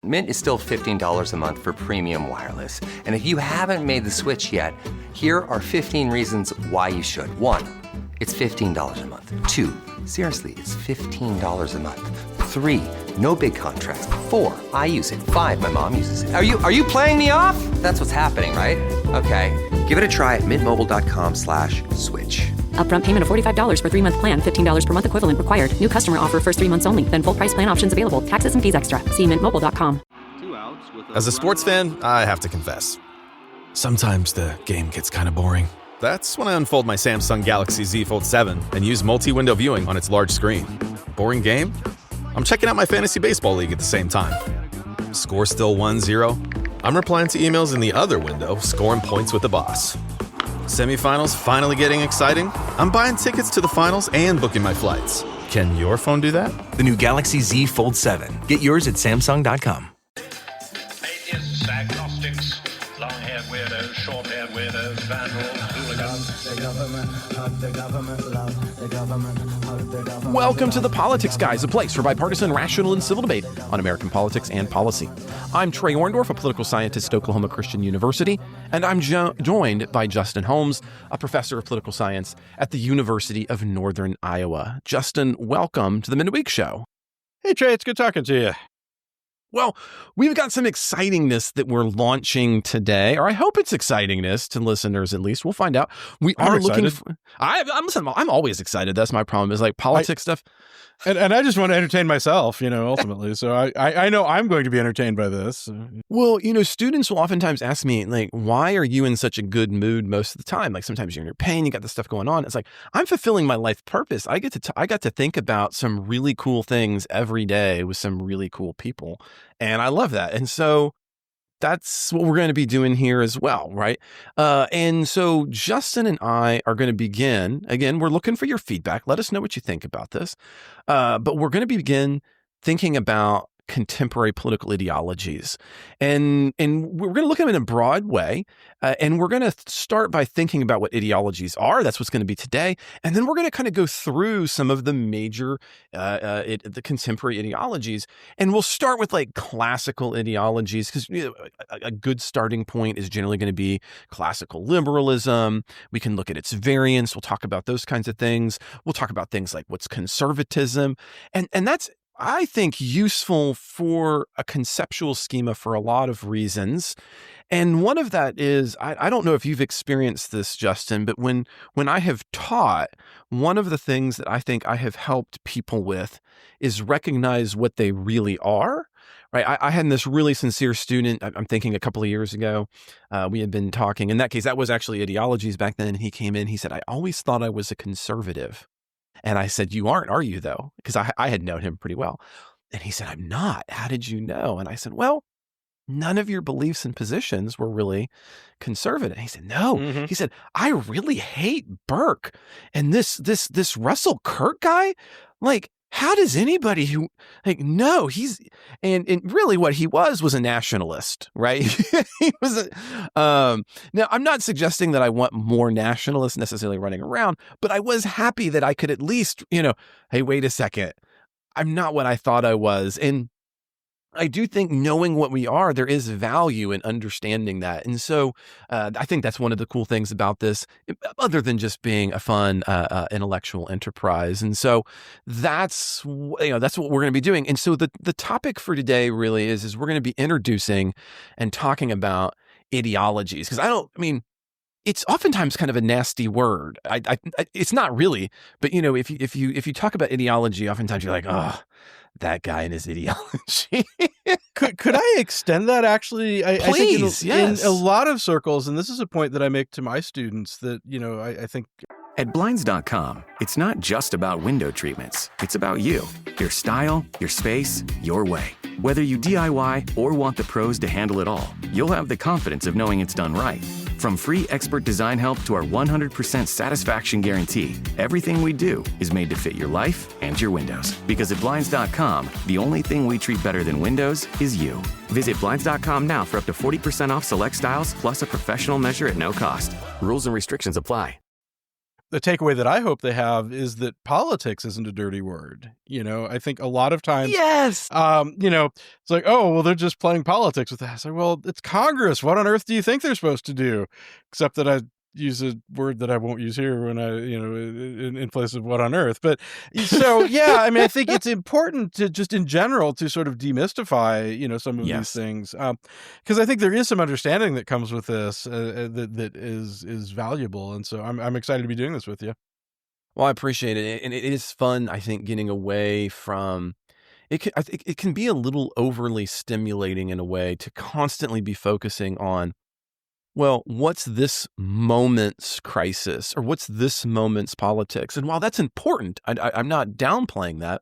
Mint is still $15 a month for premium wireless. And if you haven't made the switch yet, here are 15 reasons why you should. 1, it's $15 a month. 2, seriously, it's $15 a month. 3, no big contrast. 4, I use it. 5, my mom uses it. Are you playing me off? That's what's happening, right? Okay, give it a try at mintmobile.com/switch. Upfront payment of $45 for 3-month plan, $15 per month equivalent required. New customer offer first 3 months only. Then full price plan options available. Taxes and fees extra. See mintmobile.com. As a sports fan, I have to confess. Sometimes the game gets kind of boring. That's when I unfold my Samsung Galaxy Z Fold 7 and use multi-window viewing on its large screen. Boring game? I'm checking out my fantasy baseball league at the same time. Score still 1-0? I'm replying to emails in the other window, scoring points with the boss. Semifinals finally getting exciting? I'm buying tickets to the finals and booking my flights. Can your phone do that? The new Galaxy Z Fold 7. Get yours at Samsung.com. Atheists, agnostics, long-haired weirdos, short-haired weirdos, vandals, hooligans. The government, hug the government, love the government, hug the government. Welcome to The Politics Guys, a place for bipartisan, rational, and civil debate on American politics and policy. I'm Trey Orndorff, a political scientist at Oklahoma Christian University, and I'm joined by Justin Holmes, a professor of political science at the University of Northern Iowa. Justin, welcome to the Midweek Show. Hey, Trey, it's good talking to you. Well, we've got some excitingness that we're launching today, or I hope it's excitingness to listeners at least. We'll find out. I'm looking for... I'm always excited. That's my problem, is like politics stuff. And I just want to entertain myself, ultimately. So I know I'm going to be entertained by this. Well, students will oftentimes ask me, like, why are you in such a good mood most of the time? Like, sometimes you're in your pain, you got this stuff going on. It's like, I'm fulfilling my life purpose. I got to think about some really cool things every day with some really cool people. And I love that. And so that's what we're going to be doing here as well, right? And so Justin and I are going to begin. Again, we're looking for your feedback. Let us know what you think about this. But we're going to begin thinking about contemporary political ideologies. And we're going to look at them in a broad way. And we're going to start by thinking about what ideologies are. That's what's going to be today. And then we're going to kind of go through some of the major, the contemporary ideologies. And we'll start with like classical ideologies, because a good starting point is generally going to be classical liberalism. We can look at its variants. We'll talk about those kinds of things. We'll talk about things like what's conservatism. And that's, I think, useful for a conceptual schema for a lot of reasons. And one of that is, I don't know if you've experienced this, Justin, but when I have taught, one of the things that I think I have helped people with is recognize what they really are. Right. I had this really sincere student, I'm thinking a couple of years ago, we had been talking. In that case, that was actually ideologies back then. He came in, he said, I always thought I was a conservative. And I said, you aren't, are you, though? Because I had known him pretty well. And he said, I'm not. How did you know? And I said, well, none of your beliefs and positions were really conservative. And he said, no. Mm-hmm. He said, I really hate Burke. And this Russell Kirk guy, like, how does anybody who, like, no, he's, and really what he was a nationalist, right? He was now I'm not suggesting that I want more nationalists necessarily running around, but I was happy that I could at least, hey, wait a second, I'm not what I thought I was. And I do think knowing what we are, there is value in understanding that. And so I think that's one of the cool things about this, other than just being a fun intellectual enterprise. And so that's what we're going to be doing. And so the topic for today really is we're going to be introducing and talking about ideologies, because it's oftentimes kind of a nasty word. It's not really, but if you talk about ideology, oftentimes you're like, oh, that guy and his ideology. Could I extend that, actually? Please, I think yes. In a lot of circles, and this is a point that I make to my students, that, I think... At Blinds.com, it's not just about window treatments. It's about you, your style, your space, your way. Whether you DIY or want the pros to handle it all, you'll have the confidence of knowing it's done right. From free expert design help to our 100% satisfaction guarantee, everything we do is made to fit your life and your windows. Because at Blinds.com, the only thing we treat better than windows is you. Visit Blinds.com now for up to 40% off select styles, plus a professional measure at no cost. Rules and restrictions apply. the takeaway that I hope they have is that politics isn't a dirty word. I think a lot of times, Yes. It's like, oh, well, they're just playing politics with that. It's like, well, it's Congress. What on earth do you think they're supposed to do? Except that I use a word that I won't use here when I, in place of what on earth. But so, yeah, I mean, I think it's important to just in general to sort of demystify, some of these things. Because I think there is some understanding that comes with this that is valuable. And so I'm excited to be doing this with you. Well, I appreciate it. And it is fun, I think, getting away from I think it can be a little overly stimulating in a way to constantly be focusing on, well, what's this moment's crisis or what's this moment's politics? And while that's important, I'm not downplaying that.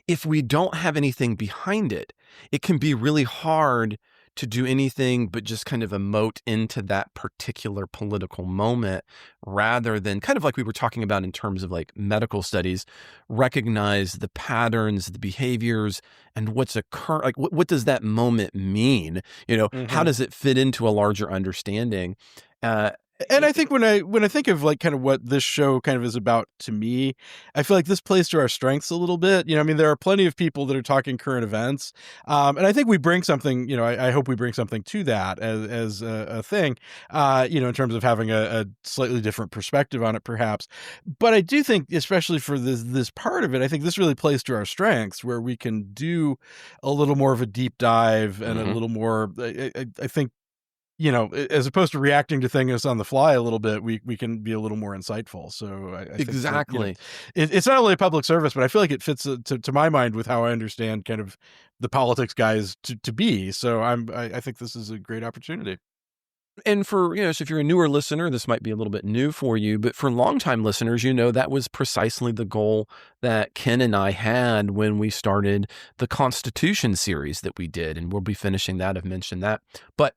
If we don't have anything behind it, it can be really hard to do anything but just kind of emote into that particular political moment rather than kind of like we were talking about in terms of like medical studies, recognize the patterns, the behaviors, and what's occurring. Like what does that moment mean? How does it fit into a larger understanding? And I think when I think of like kind of what this show kind of is about to me, I feel like this plays to our strengths a little bit. I mean, there are plenty of people that are talking current events. And I think we bring something, I hope we bring something to that as a thing, in terms of having a slightly different perspective on it, perhaps. But I do think, especially for this part of it, I think this really plays to our strengths where we can do a little more of a deep dive and a little more, I think, as opposed to reacting to things on the fly a little bit, we can be a little more insightful. So I Exactly. think that, it's not only a public service, but I feel like it fits to my mind with how I understand kind of the politics guys to be. So I think this is a great opportunity. And for, so if you're a newer listener, this might be a little bit new for you, but for longtime listeners, that was precisely the goal that Ken and I had when we started the Constitution series that we did. And we'll be finishing that. I've mentioned that. But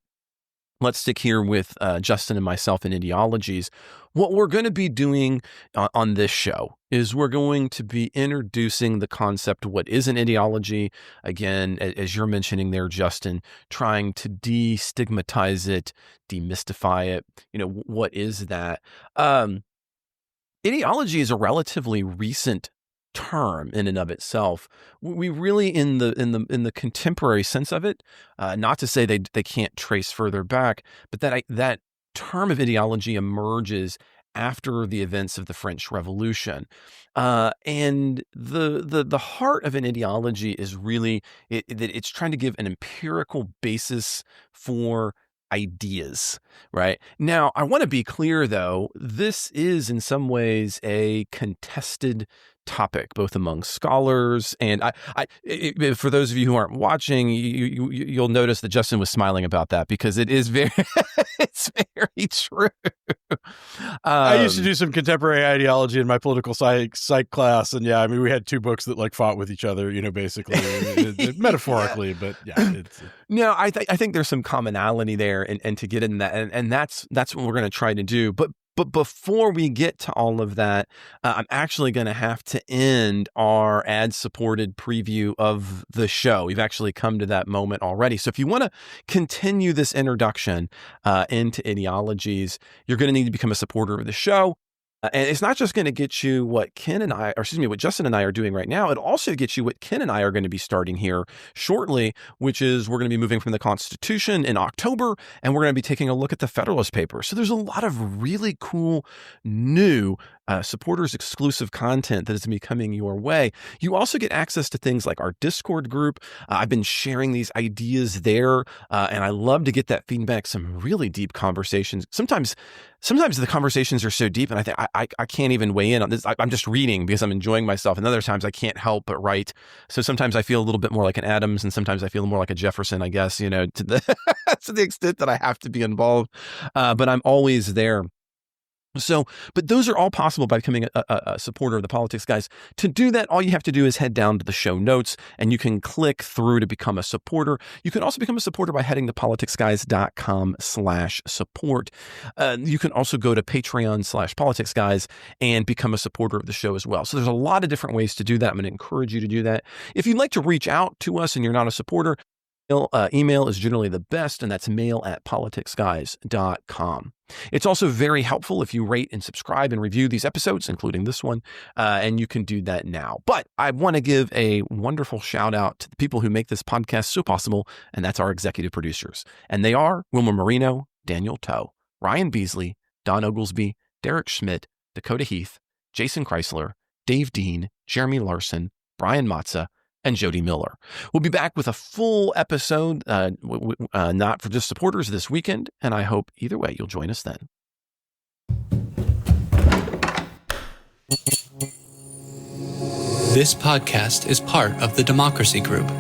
let's stick here with Justin and myself and ideologies. What we're going to be doing on this show is we're going to be introducing the concept of what is an ideology. Again, as you're mentioning there, Justin, trying to destigmatize it, demystify it. What is that? Ideology is a relatively recent term in and of itself. We really, in the contemporary sense of it, not to say they can't trace further back, but that term of ideology emerges after the events of the French Revolution, and the heart of an ideology is really that it's trying to give an empirical basis for ideas, right? Now, I want to be clear, though, this is in some ways a contested topic, both among scholars and for those of you who aren't watching, you'll notice that Justin was smiling about that because it is it's very true. I used to do some contemporary ideology in my political psych class, and yeah, I mean, we had two books that like fought with each other, basically, metaphorically, but yeah. No, I think there's some commonality there, and to get in that, and that's what we're going to try to do, But before we get to all of that, I'm actually going to have to end our ad-supported preview of the show. We've actually come to that moment already. So if you want to continue this introduction into ideologies, you're going to need to become a supporter of the show. And it's not just going to get you what Justin and I are doing right now. It also gets you what Ken and I are going to be starting here shortly, which is we're going to be moving from the Constitution in October, and we're going to be taking a look at the Federalist Papers. So there's a lot of really cool new supporters exclusive content that is going to be coming your way. You also get access to things like our Discord group. I've been sharing these ideas there, and I love to get that feedback, some really deep conversations. Sometimes the conversations are so deep, and I think I can't even weigh in on this. I'm just reading because I'm enjoying myself, and other times I can't help but write. So sometimes I feel a little bit more like an Adams, and sometimes I feel more like a Jefferson, I guess, to the to the extent that I have to be involved. But I'm always there. So, but those are all possible by becoming a supporter of the Politics Guys. To do that, all you have to do is head down to the show notes and you can click through to become a supporter. You can also become a supporter by heading to politicsguys.com/support. You can also go to Patreon/politicsguys and become a supporter of the show as well. So there's a lot of different ways to do that. I'm going to encourage you to do that. If you'd like to reach out to us and you're not a supporter, Email is generally the best, and that's mail@politicsguys.com. It's also very helpful if you rate and subscribe and review these episodes, including this one, and you can do that now. But I want to give a wonderful shout out to the people who make this podcast so possible, and that's our executive producers. And they are Wilma Marino, Daniel Toe, Ryan Beasley, Don Oglesby, Derek Schmidt, Dakota Heath, Jason Chrysler, Dave Dean, Jeremy Larson, Brian Matza, and Jody Miller. We'll be back with a full episode, not for just supporters this weekend, and I hope either way you'll join us then. This podcast is part of the Democracy Group,